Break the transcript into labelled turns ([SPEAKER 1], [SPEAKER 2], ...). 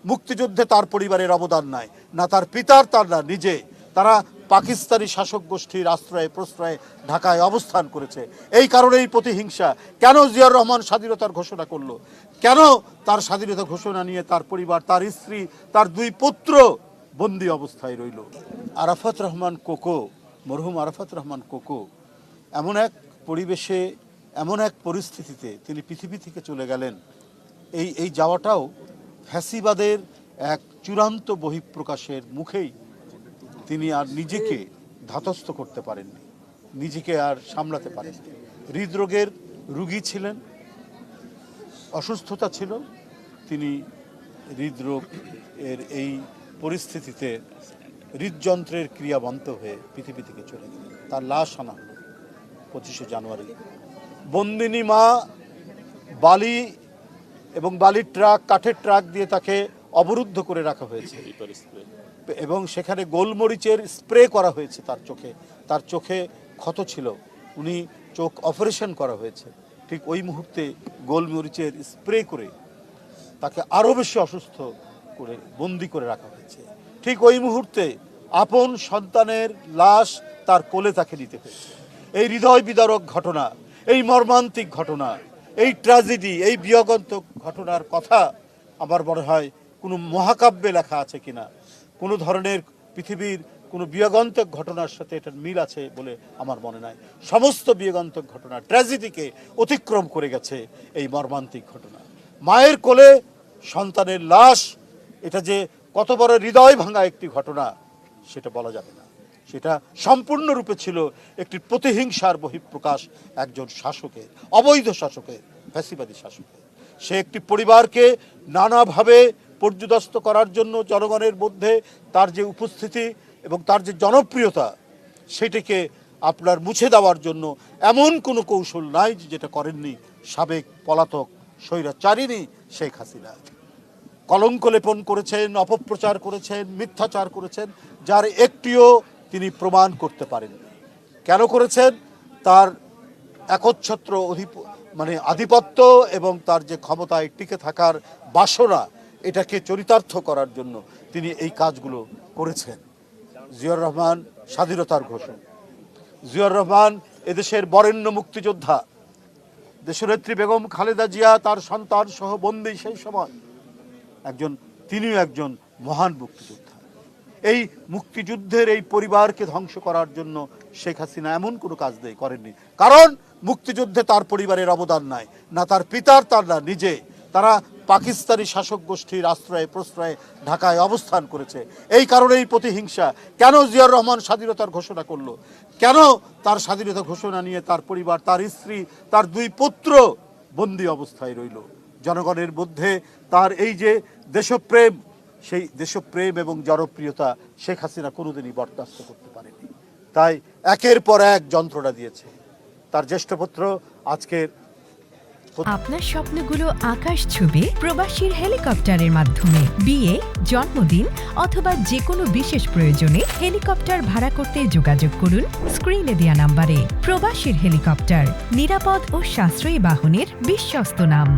[SPEAKER 1] মুক্তিযুদ্ধে তার পরিবারের অবদান নাই, না তার পিতার, তার না নিজে। তারা পাকিস্তানি শাসক গোষ্ঠীর আশ্রয়ে প্রশ্রয়ে ঢাকায় অবস্থান করেছে। এই কারণেই প্রতিহিংসা। কেন জিয়াউর রহমান স্বাধীনতার ঘোষণা করলো? কেন তার স্বাধীনতা ঘোষণা নিয়ে তার পরিবার, তার স্ত্রী, তার 2 পুত্র বন্দি অবস্থায় রইল? আরাফাত রহমান কোকো, মরহুম আরাফাত রহমান কোকো এমন এক পরিবেশে, এমন এক পরিস্থিতিতে তিনি পৃথিবী থেকে চলে গেলেন, এই যাওয়াটাও ফ্যাসিবাদের এক চূড়ান্ত বহিঃপ্রকাশের মুখেই তিনি আর নিজেকে ধাতস্থ করতে পারেননি, নিজেকে আর সামলাতে পারেননি। হৃদরোগের রোগী ছিলেন, অসুস্থতা ছিল। তিনি হৃদরোগ এর এই পরিস্থিতিতে হৃদযন্ত্রের ক্রিয়া বন্ধ হয়ে পৃথিবী থেকে চলে গেলেন। তার লাশ আনা হলো 25শে জানুয়ারি। বন্দিনী মা বালি এবং বালির ট্রাক, কাঠের ট্রাক দিয়ে তাকে অবরুদ্ধ করে রাখা হয়েছে এবং সেখানে গোলমরিচের স্প্রে করা হয়েছে তার চোখে। তার চোখে ক্ষত ছিল, উনি চোখ অপারেশন করা হয়েছে। ঠিক ওই মুহূর্তে গোলমরিচের স্প্রে করে তাকে আরও বেশি অসুস্থ করে বন্দি করে রাখা হয়েছে। ঠিক ওই মুহূর্তে আপন সন্তানের লাশ তার কোলে তাকে নিতে হয়েছে। এই হৃদয় বিদারক ঘটনা, এই মর্মান্তিক ঘটনা, এই ট্র্যাজেডি, এই বিয়োগান্তক ঘটনার কথা আমার মনে হয় কোনো মহাকাব্যে লেখা আছে কিনা, কোনো ধরনের পৃথিবীর কোনো বিয়োগান্তক ঘটনার সাথে এটার মিল আছে বলে আমার মনে নাই। সমস্ত বিয়োগান্তক ঘটনা, ট্র্যাজেডিকে অতিক্রম করে গেছে এই মর্মান্তিক ঘটনা। মায়ের কোলে সন্তানের লাশ, এটা যে কত বড় হৃদয় ভাঙা একটি ঘটনা সেটা বলা যাবে না। সেটা সম্পূর্ণরূপে ছিল একটি প্রতিহিংসার বহিঃপ্রকাশ একজন শাসকের, অবৈধ শাসকের, ফ্যাসিবাদী শাসকের। সে একটি পরিবারকে নানাভাবে পর্যুদস্ত করার জন্য জনগণের মধ্যে তার যে উপস্থিতি এবং তার যে জনপ্রিয়তা, সেটিকে আপনার মুছে দেওয়ার জন্য এমন কোনো কৌশল নাই যেটা করেননি সাবেক পলাতক স্বৈরাচারিণী শেখ হাসিনা। কলঙ্ক লেপন করেছেন, অপপ্রচার করেছেন, মিথ্যাচার করেছেন, যার একটিও তিনি প্রমাণ করতে পারেননি। কেন করেছেন? তার একচ্ছত্র আধিপত্য এবং তার যে ক্ষমতায় টিকে থাকার বাসনা, এটাকে চরিতার্থ করার জন্য তিনি এই কাজগুলো করেছেন। জিয়াউর রহমান স্বাধীনতার ঘোষক, জিয়াউর রহমান এদেশের বরেণ্য মুক্তিযোদ্ধা, দেশনেত্রী বেগম খালেদা জিয়া তার সন্তান সহ বন্দী সেই সময় তিনিও একজন মহান মুক্তিযোদ্ধা। এই মুক্তিযুদ্ধের এই পরিবারকে ধ্বংস করার জন্য শেখ হাসিনা এমন কোনো কাজ করেননি, কারণ মুক্তিযুদ্ধে তার পরিবারের অবদান নাই, না তার পিতার, তার না নিজে। তারা পাকিস্তানি শাসক গোষ্ঠীর আশ্রয়ে প্রশ্রয়ে ঢাকায় অবস্থান করেছে। এই কারণেই প্রতিহিংসা। কেন জিয়াউর রহমান স্বাধীনতার ঘোষণা করলো? কেন তার স্বাধীনতা ঘোষণা নিয়ে তার পরিবার, তার স্ত্রী, তার 2 পুত্র বন্দি অবস্থায় রইল? জনগণের মধ্যে তার এই যে দেশপ্রেম, সেই দেশপ্রেম এবং জনপ্রিয়তা শেখ হাসিনা কোনোদিনই বরদাস্ত করতে পারেনি। তাই একের পর এক যন্ত্রণা দিয়েছে। তার জ্যেষ্ঠ পুত্র আজকের
[SPEAKER 2] আপনার স্বপ্নগুলো আকাশ ছুবে প্রবাসীর হেলিকপ্টারের মাধ্যমে। বিয়ে, জন্মদিন অথবা যে কোনো বিশেষ প্রয়োজনে হেলিকপ্টার ভাড়া করতে যোগাযোগ করুন স্ক্রিনে দেয়া নাম্বারে। প্রবাসীর হেলিকপ্টার, নিরাপদ ও সাশ্রয়ী বাহনের বিশ্বস্ত নাম।